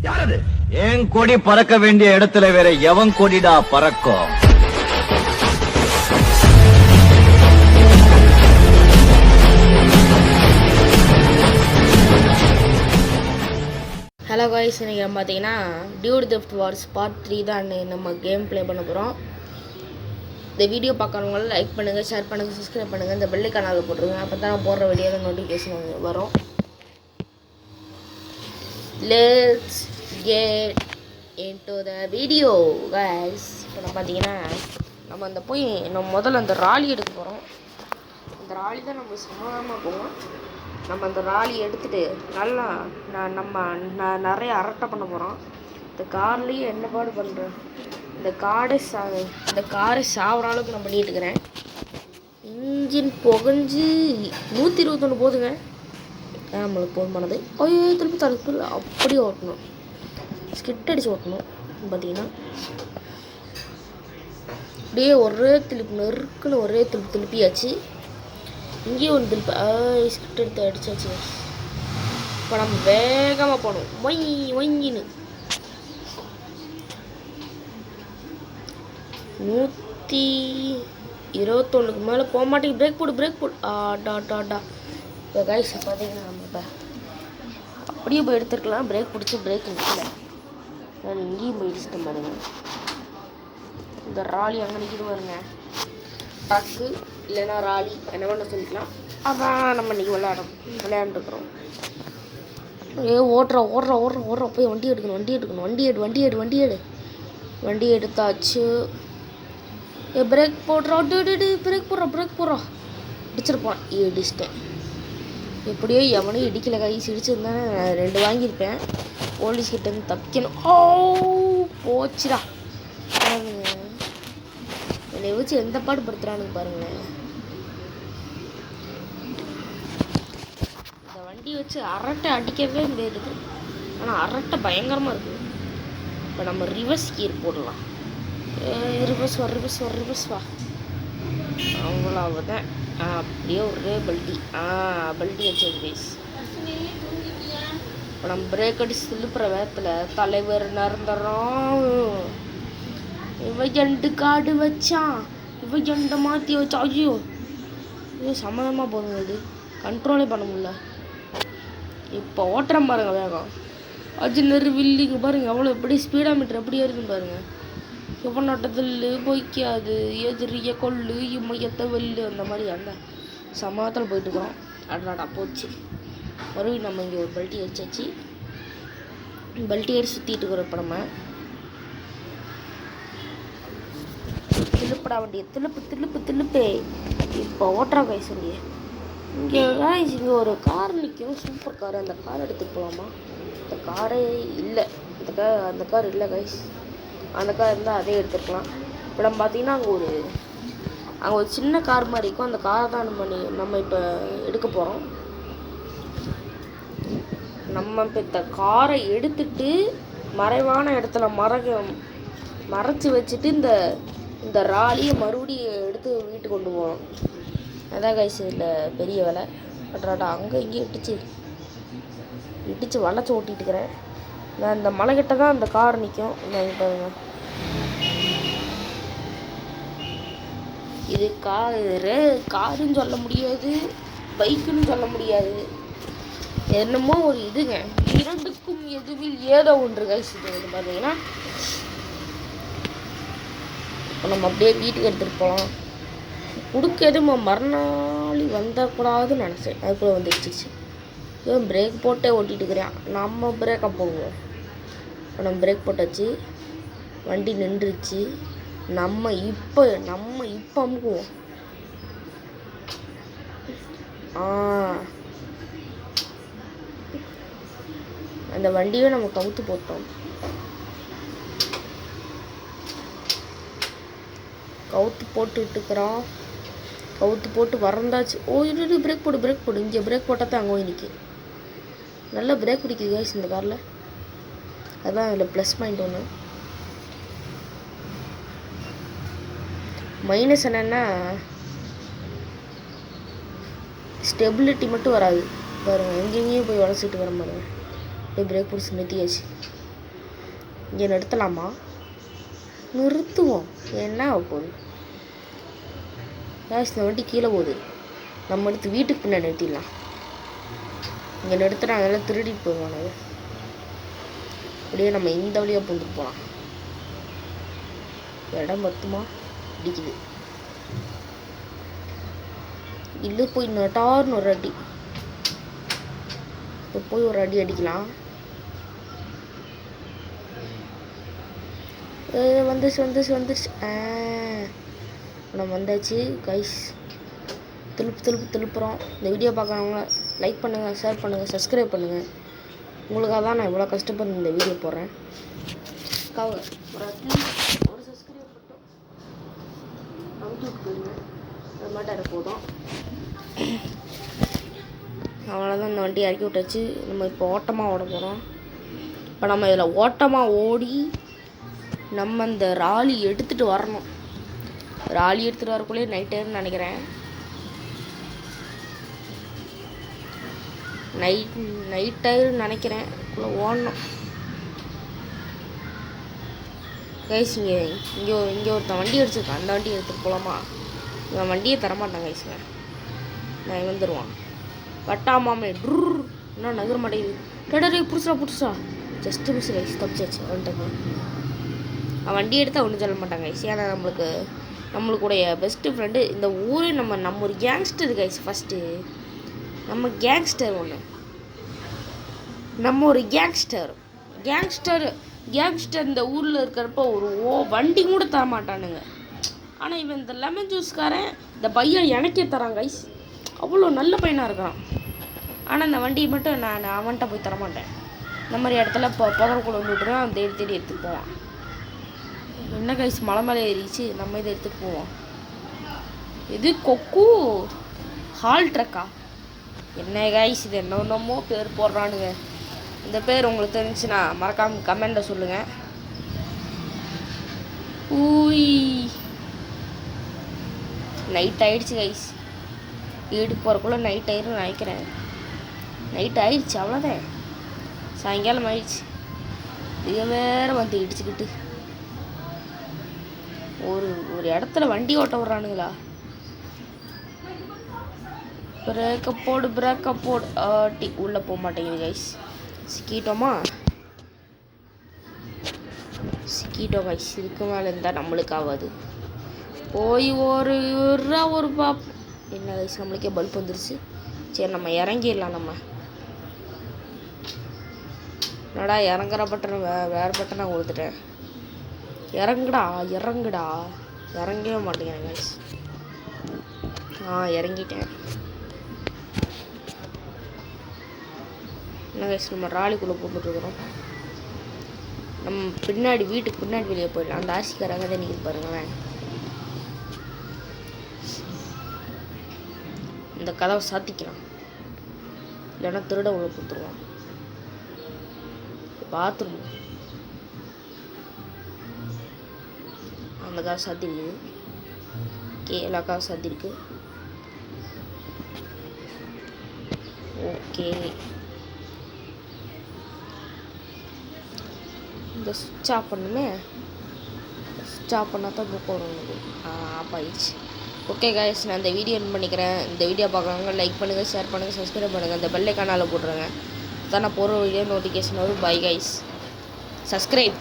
யாரது? என் கொடி பறக்க வேண்டிய இடத்துல வேற எவன் கொடிடா பறக்கும்? ஹலோ காய்ஸ், இன்றைக்கி நம்ம பார்த்தீங்கன்னா டியூட் தெஃப்ட் வார்ஸ் பார்ட் 3 தான் நம்ம கேம் ப்ளே பண்ண போகிறோம். இந்த வீடியோ பார்க்குறவங்கள லைக் பண்ணுங்கள், ஷேர் பண்ணுங்கள், சப்ஸ்கிரைப் பண்ணுங்கள், இந்த பெல் கனாலில் போட்டுருங்க. அப்போ தான் போடுற வீடியோவில் நோட்டிஃபிகேஷன் வரும். Let's get into the video guys. இப்போ நம்ம பார்த்தீங்கன்னா நம்ம முதல்ல அந்த ராலி எடுக்க போகிறோம். அந்த ராலி தான் நம்ம சமாதானமாக போவோம். நம்ம அந்த ராலி எடுத்துகிட்டு நல்லா நான் நிறைய அரட்டை பண்ண போகிறோம். இந்த கார்லேயே என்ன பாடு பண்ணுறேன், இந்த காரை சாவுற அளவுக்கு நான் பண்ணிட்டுருக்கிறேன். இன்ஜின் புகஞ்சு 121 போதுங்க, நம்மளுக்கு போதுமானது. ஐயோ, திருப்பி தடுப்பு அப்படியே ஓட்டணும், ஸ்கிட் அடித்து ஓட்டணும். பார்த்தீங்கன்னா அப்படியே ஒரே திருப்பி நெருக்குன்னு ஒரே திருப்பியாச்சு. இங்கேயும் ஒரு திருப்பி ஸ்கிட் எடுத்து அடிச்சாச்சு. இப்போ நம்ம வேகமாக போகணும், ஒங்கின்னு 121க்கு மேலே போக மாட்டேங்குது. பிரேக் போடு டாடா. இப்போ கைஸ் பார்த்தீங்கன்னா நம்ம இப்போ அப்படியே போய் எடுத்துருக்கலாம். பிரேக் பிடிச்சி பிரேக் நிற்கல, நான் இங்கேயும் போய் இடிச்சிட்டேன் பாருங்க. இந்த ராலி அங்கே நிற்கிது பாருங்க, ட்ரக்கு இல்லைன்னா ராலி என்ன பண்ண சொல்லிக்கலாம். அதான் நம்ம இன்றைக்கி விளையாண்டுருக்குறோம். ஓடுறோம் போய் வண்டி எடுக்கணும். வண்டி எடுத்தாச்சு. பிரேக் போடுறோம், பிரேக் போடுறோம். இடிச்சிருப்பான், இடிச்சிட்டேன். எப்படியோ எவனையும் இடிக்கலை. கைஸ் இடிச்சிருந்தேன், 2 வாங்கியிருப்பேன். போலீஸ்கிட்டேருந்து தப்பிக்கணும். போச்சுடா. என்னை வச்சு எந்த பாடு படுத்துறானுங்க பாருங்களேன். இந்த வண்டி வச்சு அரட்டை அடிக்கவே முடியாது, ஆனால் அரட்டை பயங்கரமாக இருக்குது. இப்போ நம்ம ரிவர்ஸ் கியர் போடலாம். ரிவர்ஸ் வா. அவ்வளவுதான். அப்படியே ஒரே பல்டி வச்சு பேஸ். இப்போ நம்ம பிரேக் அடிச்சு திருப்புற வேகத்தில் தலைவர் நிரந்தரம். இவன் 2 கார்டு வச்சான், இவன் 2 மாற்றி வச்சா. ஐயோ, இது சம்மதமாக போதுங்க, இது கண்ட்ரோலே பண்ண முடியல. இப்போ ஓட்டுறேன் பாருங்க வேகம். அஜினர் வில்லிங்க பாருங்க, எவ்வளோ எப்படி ஸ்பீடாக மீட்டர் எப்படி இருக்குன்னு பாருங்க. எவனோட்டத்தில் பொய்க்காது, எதிரிய கொள்ளு இம்மையத்தை வெள்ளு, அந்த மாதிரி அந்த சமத்தில் போயிட்டுருக்குறோம். அடாடா போச்சு. மறுபடியும் நம்ம இங்கே ஒரு பல்ட்டி அடிச்சாச்சு. பல்ட்டி அடிச்சு சுற்றிட்டு இருக்கிறோம். இப்போ நம்ம திருப்படா வண்டியை, திருப்பு. இப்போ ஓட்டுறா கைஸ் வண்டியை. இங்கே ஒரு கார் நிற்கும், சூப்பர் கார். அந்த கார் எடுத்துகிட்டு போகலாமா? இந்த காரே இல்லை, அந்த கார் இல்லை கைஸ். அந்த கார் இருந்தால் அதே எடுத்துருக்கலாம். இப்போ நம்ம பார்த்தீங்கன்னா அங்கே ஒரு சின்ன கார் மாதிரி இருக்கும். அந்த காரை தான் நம்ம இப்போ எடுக்க போகிறோம். நம்ம இப்போ இந்த காரை எடுத்துட்டு மறைவான இடத்துல மறைச்சி வச்சுட்டு இந்த ராலியை மறுபடியும் எடுத்து வீட்டுக்கு கொண்டு போகணும். அதான் கைஸ் இதில் பெரிய வேலை. அட்ராடா அங்கே இங்கேயும் இடித்து வளைச்சி ஓட்டிகிட்டு இருக்கிறேன். நான் இந்த மலைக்கிட்ட தான் அந்த கார் நிற்கும். பாருங்க, இது காருன்னு சொல்ல முடியாது, பைக்குன்னு சொல்ல முடியாது, என்னமோ ஒரு இதுங்க. இரண்டுக்கும் எதுவில் ஏதோ ஒன்று கைஸ். இது பார்த்தீங்கன்னா இப்போ நம்ம அப்படியே வீட்டுக்கு எடுத்துகிட்டு போகலாம். கொடுக்க எதுவும் மறுநாள் வந்துடக்கூடாதுன்னு நினச்சேன், அதுக்குள்ளே வந்துடுச்சு. இவன் பிரேக் போட்டே ஓட்டிகிட்டு இருக்கிறான். நம்ம பிரேக்கை போடுவோம். இப்போ நம்ம பிரேக் போட்டாச்சு, வண்டி நின்றுச்சு. நம்ம இப்போ அமுக்குவோம். அந்த வண்டியை நம்ம கவுத்து போட்டோம். கவுத்து போட்டுருக்குறோம். கவுத்து போட்டு வறந்தாச்சு. இது பிரேக் போடு. இங்கே பிரேக் போட்டால் தான் அங்கே போய் நிற்கி. நல்லா பிரேக் பிடிக்குது கைஸ் இந்த காரில். அதுதான் அதில் ப்ளஸ் பாயிண்ட் ஒன்று. மைனஸ் என்னென்னா ஸ்டெபிலிட்டி மட்டும் வராது பாருங்கள். எங்கேயும் போய் வளச்சிட்டு வர பாருங்க. அப்படியே பிரேக் பிடிச்சி நிறுத்தியாச்சு. இங்கே நிறுத்தலாமா? நிறுத்துவோம். என்ன ஆக போகுது? கேஸ் இந்த வண்டி கீழே போகுது. நம்ம எடுத்து வீட்டுக்கு பின்னாடி நிறுத்திடலாம். இங்கே நிறுத்தினா அதெல்லாம் திருடிட்டு போவானது. அப்படியே நம்ம இந்த வழியாக பூந்துட்டு போகலாம். இடம் பத்துமா? இடிக்குது. இல்லை போய் நட்டார்னு ஒரு அடி. இப்போ போய் ஒரு அடி அடிக்கலாம். வந்துச்சு. நம்ம வந்தாச்சு கைஸ். திருப்புறோம். இந்த வீடியோ பார்க்குறவங்க லைக் பண்ணுங்கள், ஷேர் பண்ணுங்கள், சப்ஸ்கிரைப் பண்ணுங்கள். உங்களுக்காக தான் நான் இவ்வளோ கஷ்டப்பட்டு இந்த வீடியோ போடுறேன். ஒரு சப்ஸ்கிரைப் மட்டும் போயிடுங்க. அது மட்டும் எனக்கு போதும். அவ்வளோதான். இந்த வண்டி இறக்கி விட்டாச்சு. நம்ம இப்போ ஓட்டமாக ஓட போகிறோம். இப்போ நம்ம இதில் ஓட்டமாக ஓடி நம்ம இந்த ராலி எடுத்துகிட்டு வரணும். ராலி எடுத்துகிட்டு வரக்குள்ளே நைட்டுன்னு நினைக்கிறேன். நைட் ஆயிரும் நினைக்கிறேன். ஓடணும் கைஸ். இங்கே ஒருத்தன் வண்டி அடிச்சிருக்கான். அந்த வண்டி எடுத்துகிட்டு போகலாமா? இவன் வண்டியை தரமாட்டான் கைஸுங்க. நான் வந்துடுவான். வட்டாமாமே இன்னும் நகர மாட்டேங்குது. டே புதுசா ஜஸ்ட்டு புதுசு கைஸ். தப்பிச்சாச்சு வந்துட்டு. அவன் வண்டி எடுத்தால் ஒன்றும் சொல்ல மாட்டாங்க கைஸ். ஏன்னா நம்மளுக்குடைய பெஸ்ட்டு ஃப்ரெண்டு இந்த ஊரே நம்ம ஒரு கேங்ஸ்டர் கைஸ். ஃபஸ்ட்டு நம்ம கேங்ஸ்டர் நம்ம ஒரு கேங்ஸ்டர் இந்த ஊரில் இருக்கிறப்ப ஒரு வண்டி கூட தர மாட்டானுங்க. ஆனால் இவன் இந்த லெமன் ஜூஸ்காரன் இந்த பையன் எனக்கே தரான் கைஸ். அவ்வளோ நல்ல பையனாக இருக்கிறான். ஆனால் இந்த வண்டியை மட்டும் நான் அவன்கிட்ட போய் தரமாட்டேன். இந்த மாதிரி இடத்துல புதற்குள்ள வந்துட்டுருவேன். அவன் தேடி எடுத்துகிட்டு போவான். என்ன கைஸ் மலை மேலே ஏறிச்சு. நம்ம இதை எடுத்துகிட்டு போவோம். இது கொக்கு ஹால் ட்ரக்கா? என்ன கைஸ் இது என்னமோ பேர் போடுறானுங்க. இந்த பேர் உங்களுக்கு தெரிஞ்சுன்னா மறக்காமல் கமெண்ட்டில் சொல்லுங்கள். நைட் ஆகிடுச்சு கைஸ். வீட்டுக்கு போகிறக்குள்ளே நைட் ஆயிரும் நினைக்கிறேன். நைட் ஆயிடுச்சு. அவ்வளோதான். சாயங்காலம் ஆயிடுச்சு. இது வேறு வந்து இடிச்சுக்கிட்டு ஒரு இடத்துல வண்டி ஓட்ட விட்றானுங்களா? பிரேக்கப் போடு ஆட்டி உள்ளே போக மாட்டேங்குது கைஸ். சிக்கிட்டோம் கைஸ். இதுக்கு மேலே இருந்தால் நம்மளுக்கு ஆகாது. போய் ஒரு பாப். என்ன கைஸ் நம்மளுக்கே பல்ப் வந்துருச்சு. சரி நம்ம இறங்கிடலாம். நம்ம என்னடா இறங்குற பட்டன் வேறு பட்டனை கொடுத்துட்டேன். இறங்கவே மாட்டேங்கிறேன் கைஸ். இறங்கிட்டேன். என்ன கைஸ் நம்ம ராலிக்குள்ளே போட்டுருக்குறோம். நம்ம வீட்டுக்கு பின்னாடி வெளியே போயிடலாம். அந்த ஆர்சிக்காரங்க தான் நீங்கள் பாருங்களேன். இந்த கதவை சாத்திக்கலாம். இல்லைன்னா திருட உள்ள கொடுத்துருவான். பாத்ரூம் அந்த காசு சாத்திருக்கு. எல்லா காசு சாத்திருக்கு. ஓகே. இந்த சுவிட்ச் ஆஃப் பண்ணுமே. சுவிட்ச் ஆஃப் பண்ணால் தான் புக் வரும். ஆஃப் ஆயிடுச்சு. ஓகே கைஸ் நான் இந்த வீடியோ என் பண்ணிக்கிறேன். இந்த வீடியோ பார்க்குறவங்க லைக் பண்ணுங்கள், ஷேர் பண்ணுங்கள், சப்ஸ்கிரைப் பண்ணுங்கள். இந்த பெல் ஐகானால போட்டுருங்க. அதான் நான் போகிற வீடியோ நோட்டிஃபிகேஷன் வரும். Bye guys. சப்ஸ்கிரைப்.